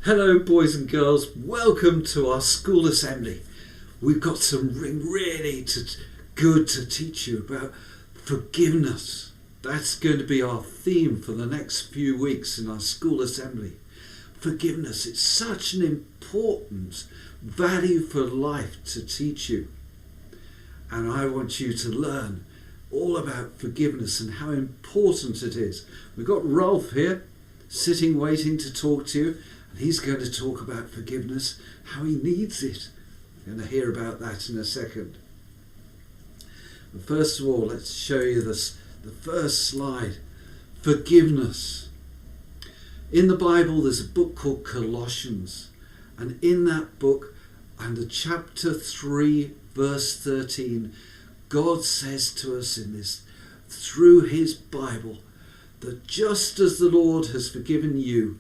Hello boys and girls, welcome to our school assembly. We've got something really good to teach you about forgiveness. That's going to be our theme for the next few weeks in our school assembly. Forgiveness, it's such an important value for life to teach you. And I want you to learn all about forgiveness and how important it is. We've got Rolf here, sitting waiting to talk to you. And he's going to talk about forgiveness, how he needs it. We're going to hear about that in a second. But first of all, let's show you the first slide. Forgiveness. In the Bible, there's a book called Colossians. And in that book, under chapter 3, verse 13, God says to us in this, through his Bible, that just as the Lord has forgiven you,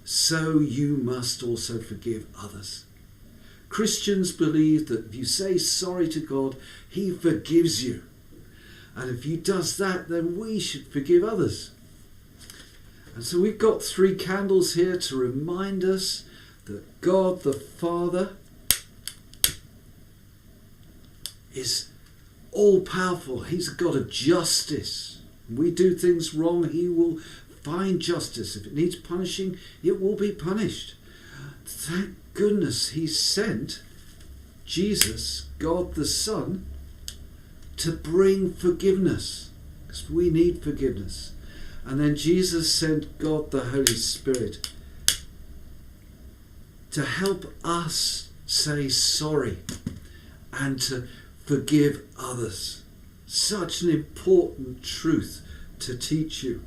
so you must also forgive others. Christians believe that if you say sorry to God, he forgives you. And if he does that, then we should forgive others. And so we've got 3 candles here to remind us that God the Father is all-powerful. He's a God of justice. When we do things wrong, he will find justice. If it needs punishing, it will be punished. Thank goodness he sent Jesus, God the Son, to bring forgiveness, because we need forgiveness. And then Jesus sent God the Holy Spirit to help us say sorry and to forgive others. Such an important truth to teach you.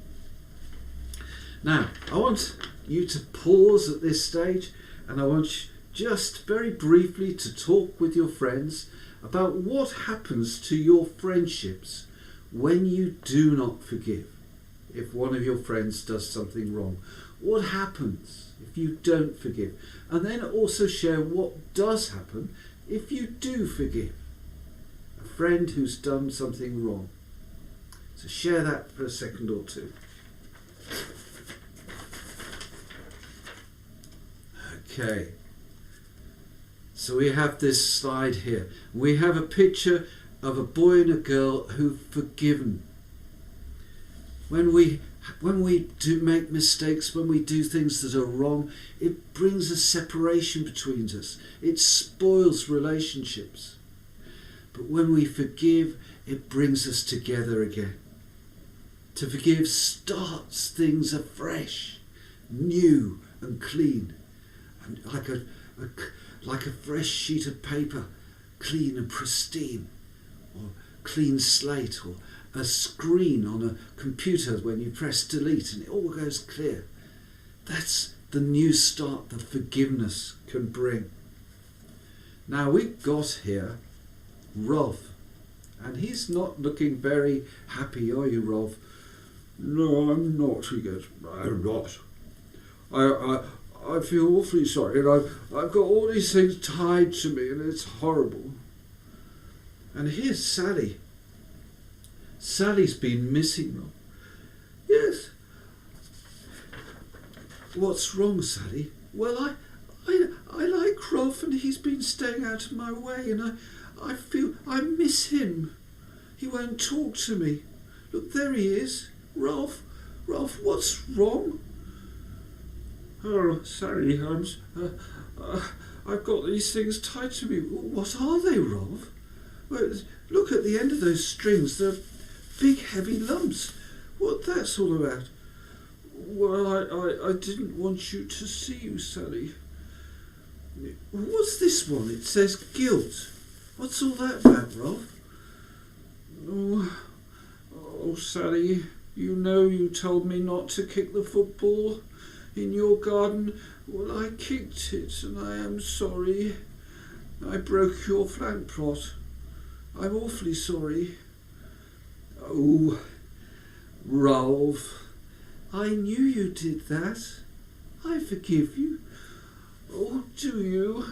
Now, I want you to pause at this stage, and I want you just very briefly to talk with your friends about what happens to your friendships when you do not forgive. If one of your friends does something wrong, what happens if you don't forgive? And then also share what does happen if you do forgive a friend who's done something wrong. So share that for a second or two. Okay, so we have this slide here. We have a picture of a boy and a girl who've forgiven. When we do make mistakes, when we do things that are wrong, it brings a separation between us. It spoils relationships. But when we forgive, it brings us together again. To forgive starts things afresh, new and clean. And like a fresh sheet of paper, clean and pristine, or clean slate, or a screen on a computer when you press delete and it all goes clear. That's the new start that forgiveness can bring. Now we've got here Rolf, and he's not looking very happy, are you, Rolf? No, I'm not, he goes. I'm not. I feel awfully sorry, and I've got all these things tied to me, and it's horrible. And here's Sally. Sally's been missing, Rob. Yes. What's wrong, Sally? Well, I like Rolf, and he's been staying out of my way, and I feel I miss him. He won't talk to me. Look, there he is. Rolf, what's wrong? Oh, sorry, I've got these things tied to me. What are they, Rolf? Well, look at the end of those strings. They're big, heavy lumps. What that's all about? Well, I didn't want you to see you, Sally. What's this one? It says guilt. What's all that about, Rolf? Oh, Sally, you know you told me not to kick the football in your garden. Well, I kicked it, and I am sorry. I broke your plant pot. I'm awfully sorry. Oh, Rolf, I knew you did that. I forgive you. Oh, do you?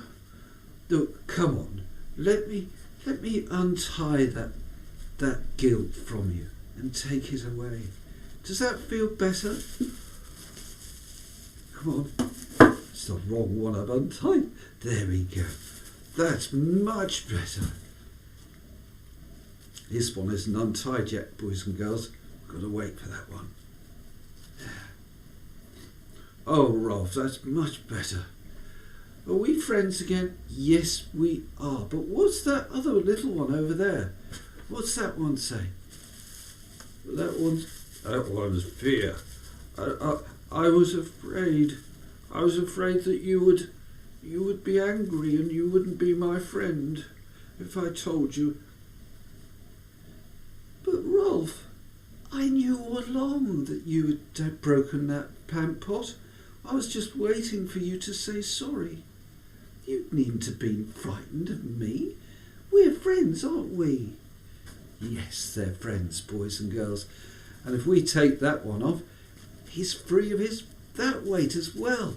Look, come on. Let me untie that guilt from you and take it away. Does that feel better? Come on. the wrong one I've untied. There we go. That's much better. This one isn't untied yet, boys and girls. Got to wait for that one. Oh, Rolf, that's much better. Are we friends again? Yes, we are. But what's that other little one over there? What's that one say? That one's fear. I was afraid. I was afraid that you would be angry and you wouldn't be my friend if I told you. But Rolf, I knew all along that you had broken that pant pot. I was just waiting for you to say sorry. You needn't have been frightened of me. We're friends, aren't we? Yes, they're friends, boys and girls. And if we take that one off, he's free of that weight as well.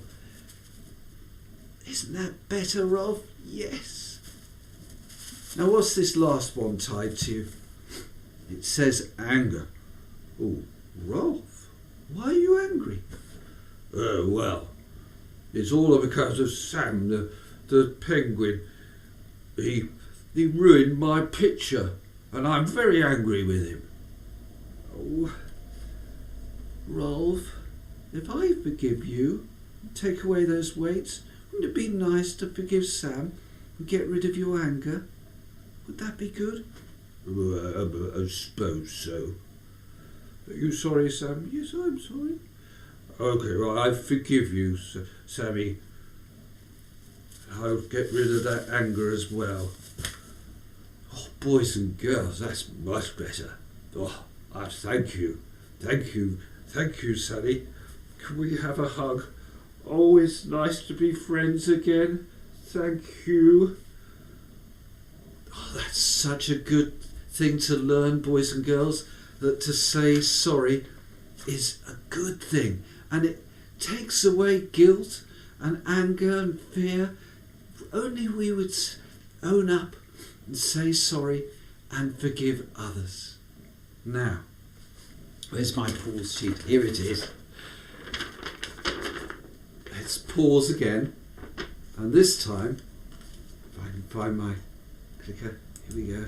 Isn't that better, Rolf? Yes. Now what's this last one tied to? It says anger. Oh, Rolf, why are you angry? Well, it's all because of Sam, the penguin. He ruined my picture, and I'm very angry with him. Oh, Rolf, if I forgive you, take away those weights, wouldn't it be nice to forgive Sam and get rid of your anger? Would that be good? I suppose so. Are you sorry, Sam? Yes, I'm sorry. Okay, well, I forgive you, Sammy. I'll get rid of that anger as well. Oh, boys and girls, that's much better. Oh, thank you. Thank you. Thank you, Sally. Can we have a hug? Oh, it's nice to be friends again. Thank you. Oh, that's such a good thing to learn, boys and girls, that to say sorry is a good thing. And it takes away guilt and anger and fear. If only we would own up and say sorry and forgive others. Now, where's my pause sheet? Here it is. Let's pause again. And this time, if I can find my clicker, here we go.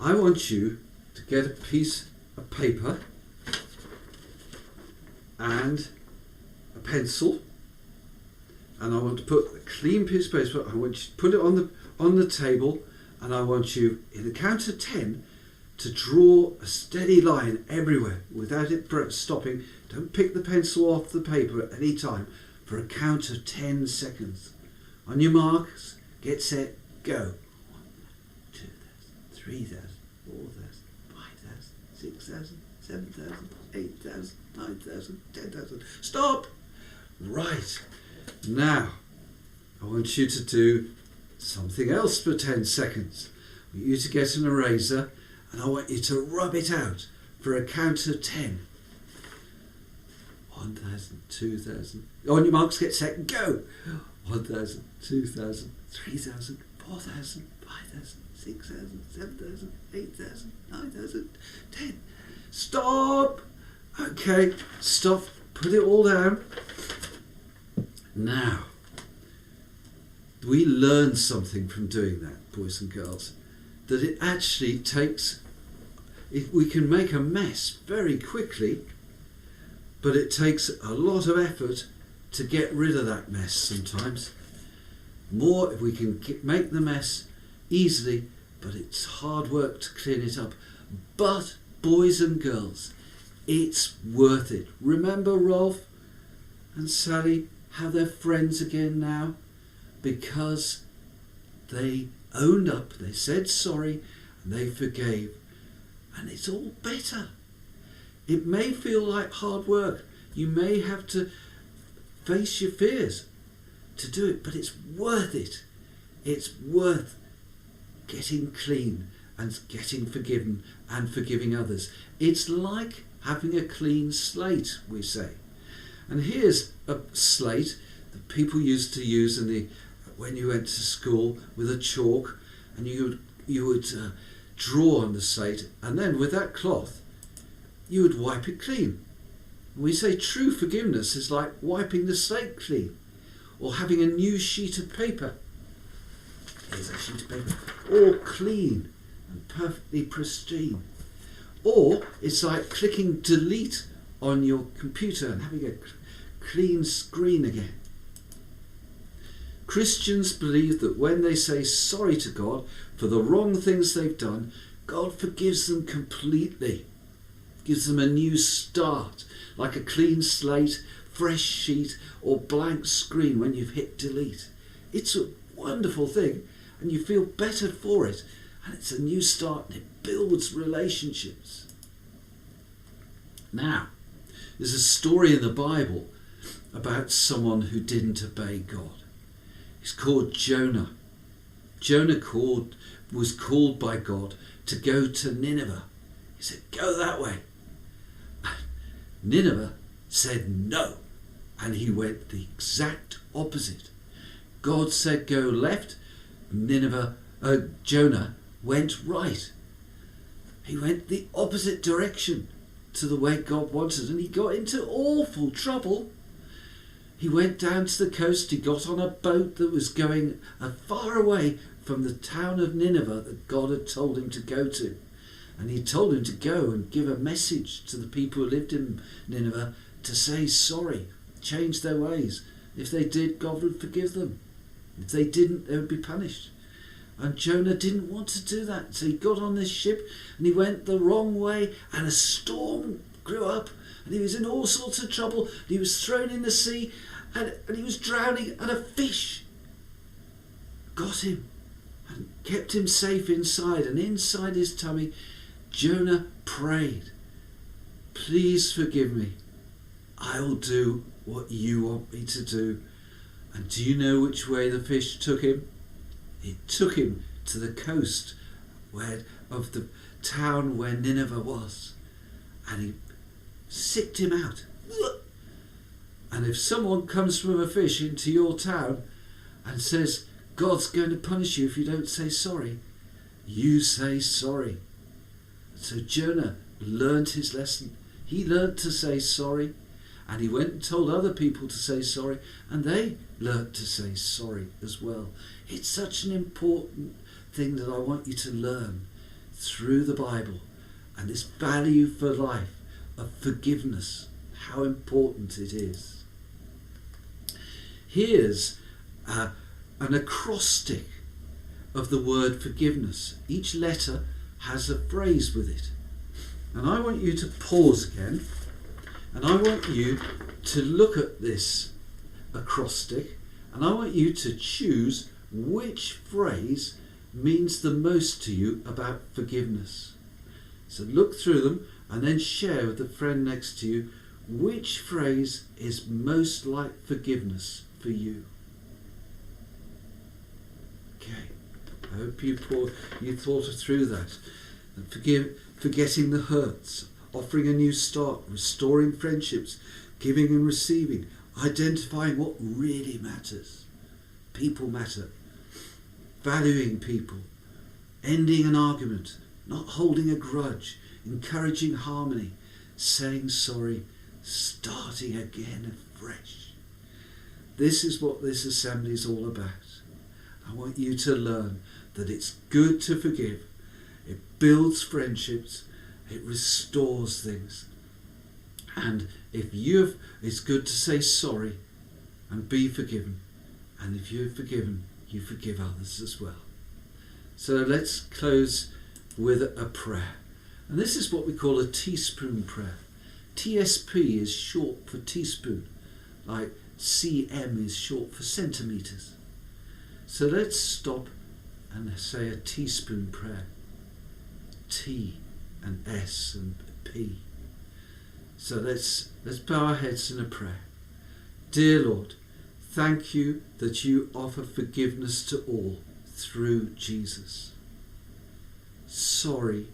I want you to get a piece of paper and a pencil, and I want to put a clean piece of paper. I want you to put it on the table, and I want you, in the count of 10, to draw a steady line everywhere without it stopping. Don't pick the pencil off the paper at any time for a count of 10 seconds. On your marks, get set, go. 1,000, 2,000, 3,000, 4,000, 5,000, 6,000, 7,000, 8,000, 9,000, 10,000. Stop! Right. Now, I want you to do something else for 10 seconds. I want you to get an eraser and I want you to rub it out for a count of 10. 1,000, 2,000. On your marks, get set, go! 1,000, 2,000, 3,000, 4,000, 5,000, 6,000, 7,000, 8,000, 9,000, 10. Stop! Okay, stop. Put it all down. Now, we learned something from doing that, boys and girls, that it actually takes, we can make a mess very quickly, but it takes a lot of effort to get rid of that mess sometimes. More if we can make the mess easily, but it's hard work to clean it up. But, boys and girls, it's worth it. Remember Rolf and Sally, how they're friends again now? Because they owned up, they said sorry, and they forgave. And it's all better. It may feel like hard work. You may have to face your fears to do it, but it's worth it. It's worth getting clean and getting forgiven and forgiving others. It's like having a clean slate, we say. And here's a slate that people used to use when you went to school with a chalk, and you would draw on the slate, and then with that cloth you would wipe it clean. And we say true forgiveness is like wiping the slate clean or having a new sheet of paper. Here's a sheet of paper, all clean and perfectly pristine. Or it's like clicking delete on your computer and having a clean screen again. Christians believe that when they say sorry to God for the wrong things they've done, God forgives them completely, gives them a new start, like a clean slate, fresh sheet or blank screen when you've hit delete. It's a wonderful thing and you feel better for it, and it's a new start and it builds relationships. Now, there's a story in the Bible about someone who didn't obey God. He's called Jonah. Jonah was called by God to go to Nineveh. He said, go that way. Nineveh said no, and he went the exact opposite. God said go left, Jonah went right. He went the opposite direction to the way God wanted, and he got into awful trouble. He went down to the coast, he got on a boat that was going far away from the town of Nineveh that God had told him to go to. And he told him to go and give a message to the people who lived in Nineveh to say sorry, change their ways. If they did, God would forgive them. If they didn't, they would be punished. And Jonah didn't want to do that. So he got on this ship and he went the wrong way, and a storm grew up and he was in all sorts of trouble. And he was thrown in the sea and he was drowning, and a fish got him and kept him safe inside. And inside his tummy, Jonah prayed, please forgive me. I'll do what you want me to do. And do you know which way the fish took him? It took him to the coast of the town where Nineveh was. And he sicked him out. And if someone comes from a fish into your town and says, God's going to punish you if you don't say sorry, you say sorry. So Jonah learned his lesson. He learned to say sorry, and he went and told other people to say sorry, and they learned to say sorry as well. It's such an important thing that I want you to learn through the Bible, and this value for life of forgiveness, how important it is. Here's an acrostic of the word forgiveness. Each letter has a phrase with it. And I want you to pause again, and I want you to look at this acrostic, and I want you to choose which phrase means the most to you about forgiveness. So look through them and then share with the friend next to you which phrase is most like forgiveness for you. Okay, I hope you thought through that. And forgetting the hurts, offering a new start, restoring friendships, giving and receiving, identifying what really matters. People matter. Valuing people, ending an argument, not holding a grudge, encouraging harmony, saying sorry, starting again afresh. This is what this assembly is all about. I want you to learn that it's good to forgive. It builds friendships. It restores things. And it's good to say sorry and be forgiven. And if you're forgiven, you forgive others as well. So let's close with a prayer. And this is what we call a teaspoon prayer. TSP is short for teaspoon, like CM is short for centimetres. So let's stop and say a teaspoon prayer. T and S and P. So let's bow our heads in a prayer. Dear Lord, thank you that you offer forgiveness to all through Jesus. Sorry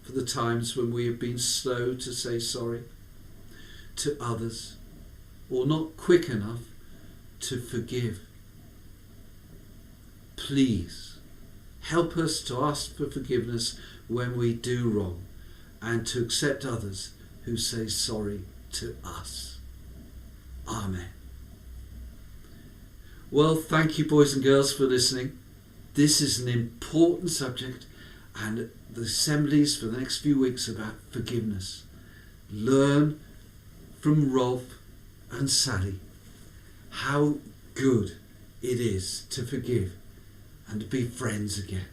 for the times when we have been slow to say sorry to others, or not quick enough to forgive. Please help us to ask for forgiveness when we do wrong, and to accept others who say sorry to us. Amen. Well, thank you, boys and girls, for listening. This is an important subject, and the assemblies for the next few weeks are about forgiveness. Learn from Rolf and Sally how good it is to forgive and to be friends again.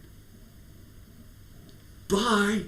Bye.